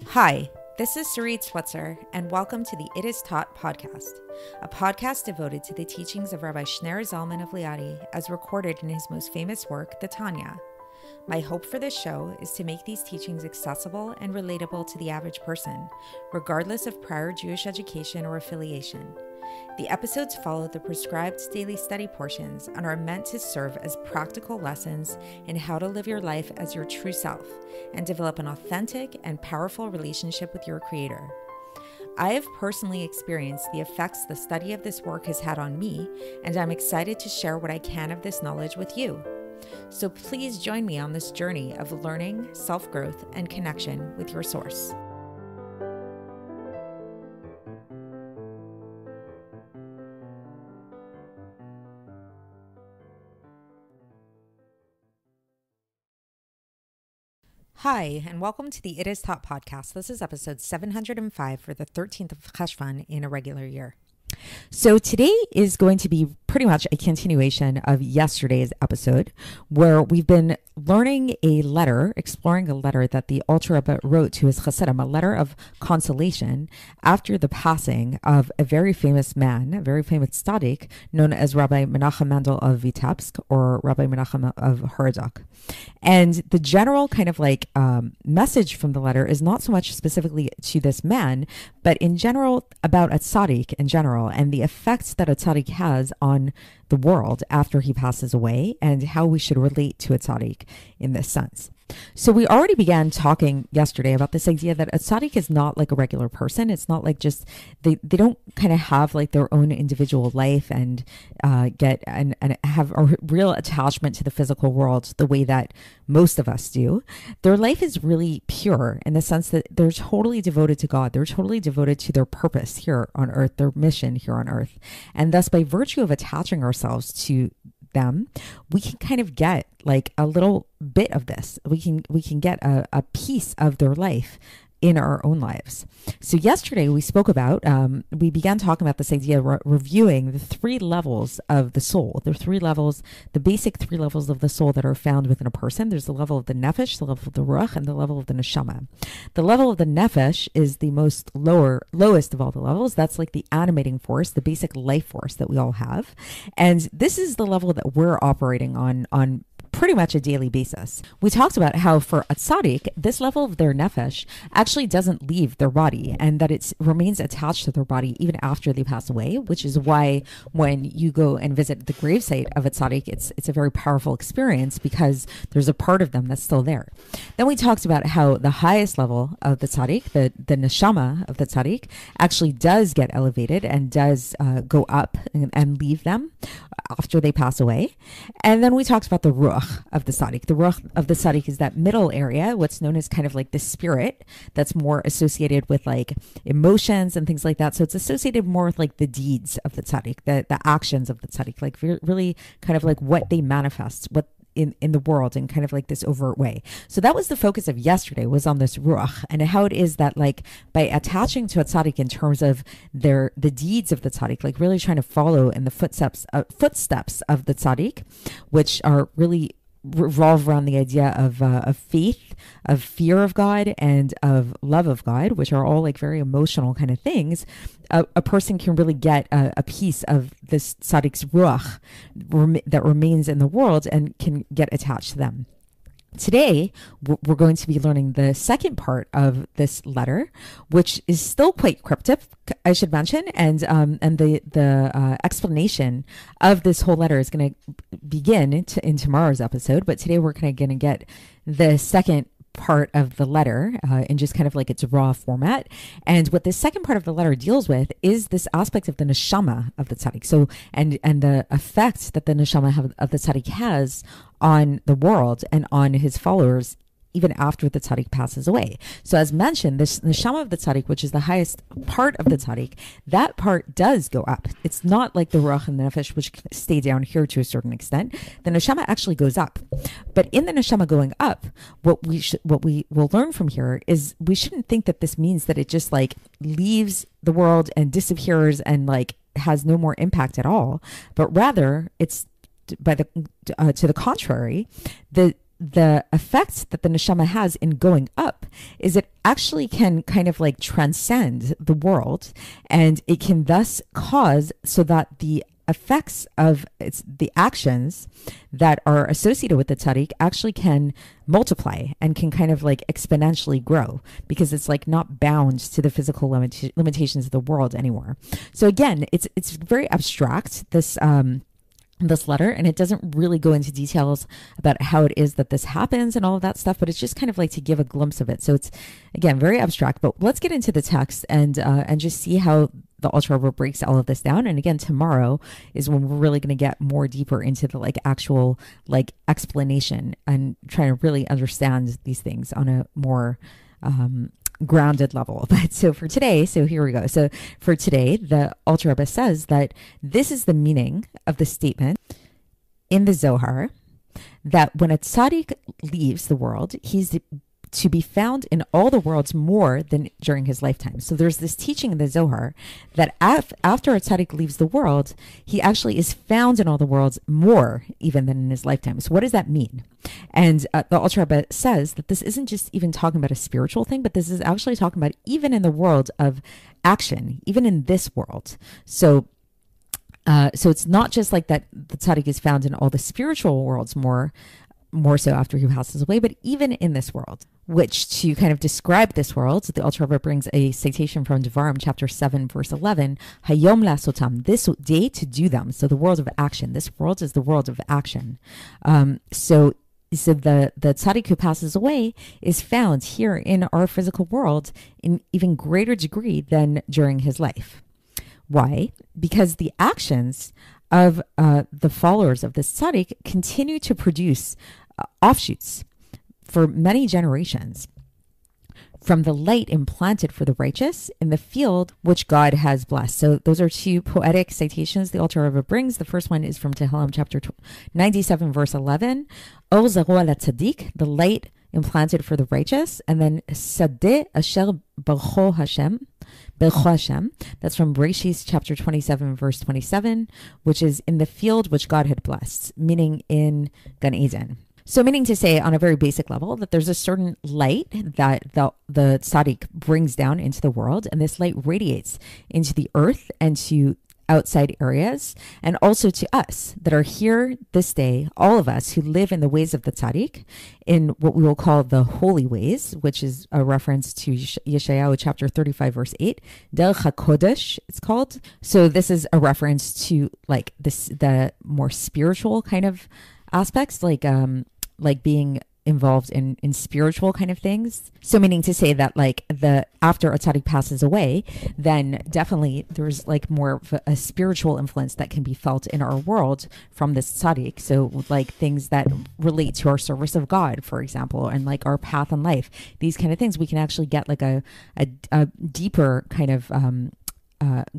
Hi, this is Sarit Switzer, and welcome to the It Is Taught podcast, a podcast devoted to the teachings of Rabbi Shner Zalman of Liadi as recorded in his most famous work, the Tanya. My hope for this show is to make these teachings accessible and relatable to the average person, regardless of prior Jewish education or affiliation. The episodes follow the prescribed daily study portions and are meant to serve as practical lessons in how to live your life as your true self and develop an authentic and powerful relationship with your Creator. I have personally experienced the effects the study of this work has had on me, and I'm excited to share what I can of this knowledge with you. So please join me on this journey of learning, self-growth, and connection with your source. Hi, and welcome to the It Is Taught podcast. This is episode 705 for the 13th of Cheshvan in a regular year. So today is going to be pretty much a continuation of yesterday's episode, where we've been learning a letter, exploring a letter that the Alter Rebbe wrote to his Chassidim, a letter of consolation after the passing of a very famous man, a very famous tzaddik, known as Rabbi Menachem Mendel of Vitebsk, or Rabbi Menachem of Haradok. And the general kind of message from the letter is not so much specifically to this man, but in general about a tzaddik in general and the effects that a tzaddik has on the world after he passes away and how we should relate to a tzaddik in this sense. So we already began talking yesterday about this idea that a tzaddik is not like a regular person. It's not like just, they don't kind of have like their own individual life and get and have a real attachment to the physical world the way that most of us do. Their life is really pure in the sense that they're totally devoted to God. They're totally devoted to their purpose here on earth, their mission here on earth. And thus, by virtue of attaching ourselves to them, we can kind of get like a little bit of this. We can get a piece of their life in our own lives. So yesterday we spoke about, we began talking about this idea, reviewing the three levels of the soul, the basic three levels of the soul that are found within a person. There's the level of the nefesh, the level of the ruach, and the level of the neshama. The level of the nefesh is the lowest of all the levels. That's like the animating force, the basic life force that we all have. And this is the level that we're operating on pretty much a daily basis. We talked about how for a tzaddik, this level of their nefesh actually doesn't leave their body and that it remains attached to their body even after they pass away, which is why when you go and visit the gravesite of a tzaddik, it's a very powerful experience because there's a part of them that's still there. Then we talked about how the highest level of the tzaddik, the neshama of the tzaddik, actually does get elevated and does go up and leave them after they pass away. And then we talked about the ruach of the tzaddik. The ruach of the tzaddik is that middle area, what's known as kind of like the spirit that's more associated with like emotions and things like that. So it's associated more with like the deeds of the tzaddik, the actions of the tzaddik, like really kind of like what they manifest, what in the world in kind of like this overt way. So that was the focus of yesterday, was on this ruach and how it is that like by attaching to a tzaddik in terms of the deeds of the tzaddik, like really trying to follow in the footsteps of the tzaddik, which are really revolve around the idea of faith, of fear of God, and of love of God, which are all like very emotional kind of things. A person can really get a piece of this tzaddik's ruach that remains in the world and can get attached to them. Today, we're going to be learning the second part of this letter, which is still quite cryptic, I should mention, and the explanation of this whole letter is going to begin in tomorrow's episode. But today, we're kind of going to get the second part of the letter in just kind of like its raw format. And what this second part of the letter deals with is this aspect of the neshama of the tzaddik. So and the effect that the neshama of the tzaddik has on the world and on his followers even after the tzaddik passes away. So as mentioned, this neshama of the tzaddik, which is the highest part of the tzaddik, that part does go up. It's not like the ruach and the nefesh, which stay down here to a certain extent. The neshama actually goes up. But in the neshama going up, what we will learn from here is we shouldn't think that this means that it just like leaves the world and disappears and like has no more impact at all, but rather it's to the contrary, the effects that the neshama has in going up is it actually can kind of like transcend the world, and it can thus cause so that the effects of the actions that are associated with the tzaddik actually can multiply and can kind of like exponentially grow, because it's like not bound to the physical limitations of the world anymore. So again, it's very abstract, this letter, and it doesn't really go into details about how it is that this happens and all of that stuff, but it's just kind of like to give a glimpse of it. So it's, again, very abstract, but let's get into the text and just see how the Alter Rebbe breaks all of this down. And again, tomorrow is when we're really going to get more deeper into the like actual like explanation and trying to really understand these things on a more grounded level. But so for today, so here we go. So for today, the Alter Rebbe says that this is the meaning of the statement in the Zohar that when a tzaddik leaves the world, he's to be found in all the worlds more than during his lifetime. So there's this teaching in the Zohar that after a tzaddik leaves the world, he actually is found in all the worlds more even than in his lifetime. So what does that mean? And the Alter Rebbe says that this isn't just even talking about a spiritual thing, but this is actually talking about even in the world of action, even in this world. So it's not just like that the tzaddik is found in all the spiritual worlds more so after he passes away, but even in this world, which to kind of describe this world, the Alter Rebbe brings a citation from Devarim, chapter 7, verse 11, Hayom lasotam, this day to do them. So the world of action, this world is the world of action. So the tzaddik who passes away is found here in our physical world in even greater degree than during his life. Why? Because the actions of the followers of this tzaddik continue to produce offshoots for many generations from the light implanted for the righteous in the field which God has blessed. So those are two poetic citations the Alter Rebbe brings. The first one is from Tehillim chapter 97 verse 11. Or zeroa latzadik, the light implanted for the righteous, and then Sadeh asher barcho Hashem. That's from Bereshit chapter 27 verse 27, which is in the field which God had blessed, meaning in Gan Eden. So meaning to say on a very basic level that there's a certain light that the tzaddik brings down into the world, and this light radiates into the earth and to outside areas, and also to us that are here this day, all of us who live in the ways of the tzaddik, in what we will call the holy ways, which is a reference to Yeshayahu chapter 35 verse 8, Derech HaKodesh it's called. So this is a reference to like this, the more spiritual kind of aspects, like being involved in spiritual kind of things. So meaning to say that like after a tzaddik passes away, then definitely there's like more of a spiritual influence that can be felt in our world from this tzaddik. So like things that relate to our service of God, for example, and like our path in life, these kind of things, we can actually get like a deeper kind of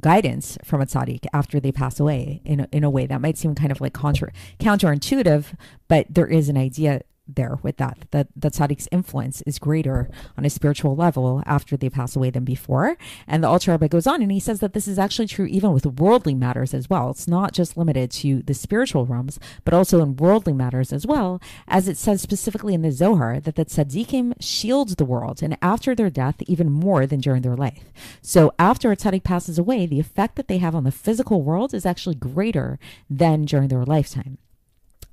guidance from a tzaddik after they pass away in a way that might seem kind of like counterintuitive, but there is an idea there with that the tzaddik's influence is greater on a spiritual level after they pass away than before. And the Alter Rebbe goes on and he says that this is actually true even with worldly matters as well. It's not just limited to the spiritual realms, but also in worldly matters as well, as it says specifically in the Zohar that the tzaddikim shield the world, and after their death even more than during their life. So after a tzaddik passes away, the effect that they have on the physical world is actually greater than during their lifetime.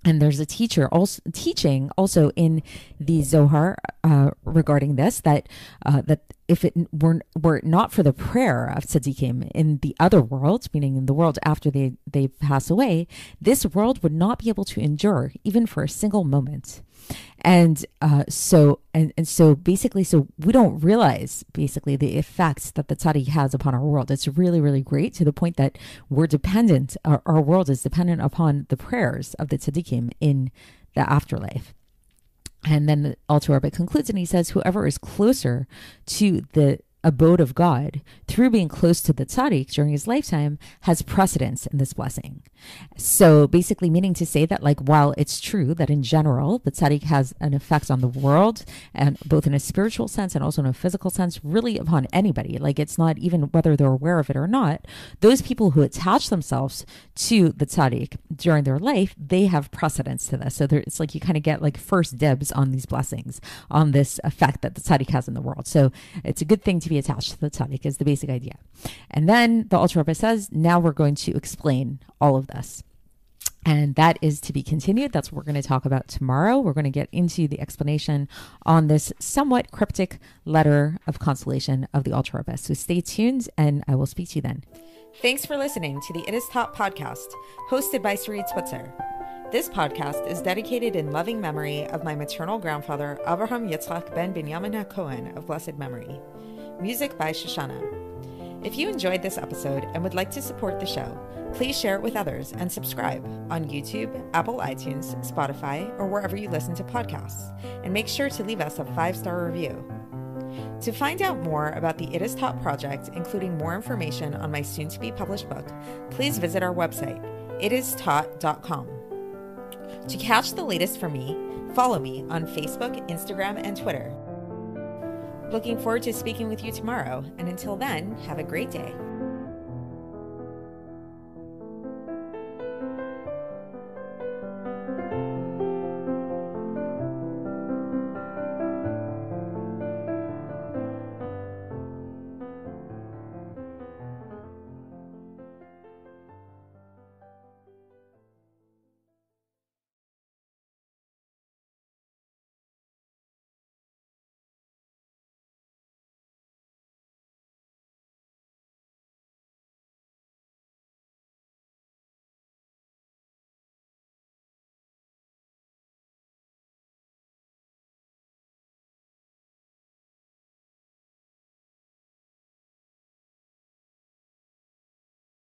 And there's a teaching also in the Zohar regarding this, that if it were not for the prayer of tzaddikim in the other world, meaning in the world after they pass away, this world would not be able to endure even for a single moment. And so basically, so we don't realize basically the effects that the tzaddik has upon our world. It's really, really great, to the point that we're dependent, our world is dependent upon the prayers of the tzaddikim in the afterlife. And then the Alter Rebbe concludes and he says, whoever is closer to the abode of God through being close to the tzaddik during his lifetime has precedence in this blessing. So basically meaning to say that, like, while it's true that in general the tzaddik has an effect on the world, and both in a spiritual sense and also in a physical sense, really upon anybody, like it's not even whether they're aware of it or not, those people who attach themselves to the tzaddik during their life, they have precedence to this. So it's like you kind of get like first dibs on these blessings, on this effect that the tzaddik has in the world. So it's a good thing to be attached to the tzaddik is the basic idea. And then the Alter Rebbe says, now we're going to explain all of this. And that is to be continued. That's what we're going to talk about tomorrow. We're going to get into the explanation on this somewhat cryptic letter of consolation of the Alter Rebbe. So stay tuned and I will speak to you then. Thanks for listening to the It Is Taught podcast, hosted by Sarit Switzer. This podcast is dedicated in loving memory of my maternal grandfather, Avraham Yitzchak ben Binyamin HaKohen of blessed memory. Music by Shoshana. If you enjoyed this episode and would like to support the show, please share it with others and subscribe on YouTube, Apple iTunes, Spotify, or wherever you listen to podcasts. And make sure to leave us a 5-star review. To find out more about the It Is Taught project, including more information on my soon-to-be published book, please visit our website, itistaught.com. To catch the latest from me, follow me on Facebook, Instagram, and Twitter. Looking forward to speaking with you tomorrow, and until then, have a great day.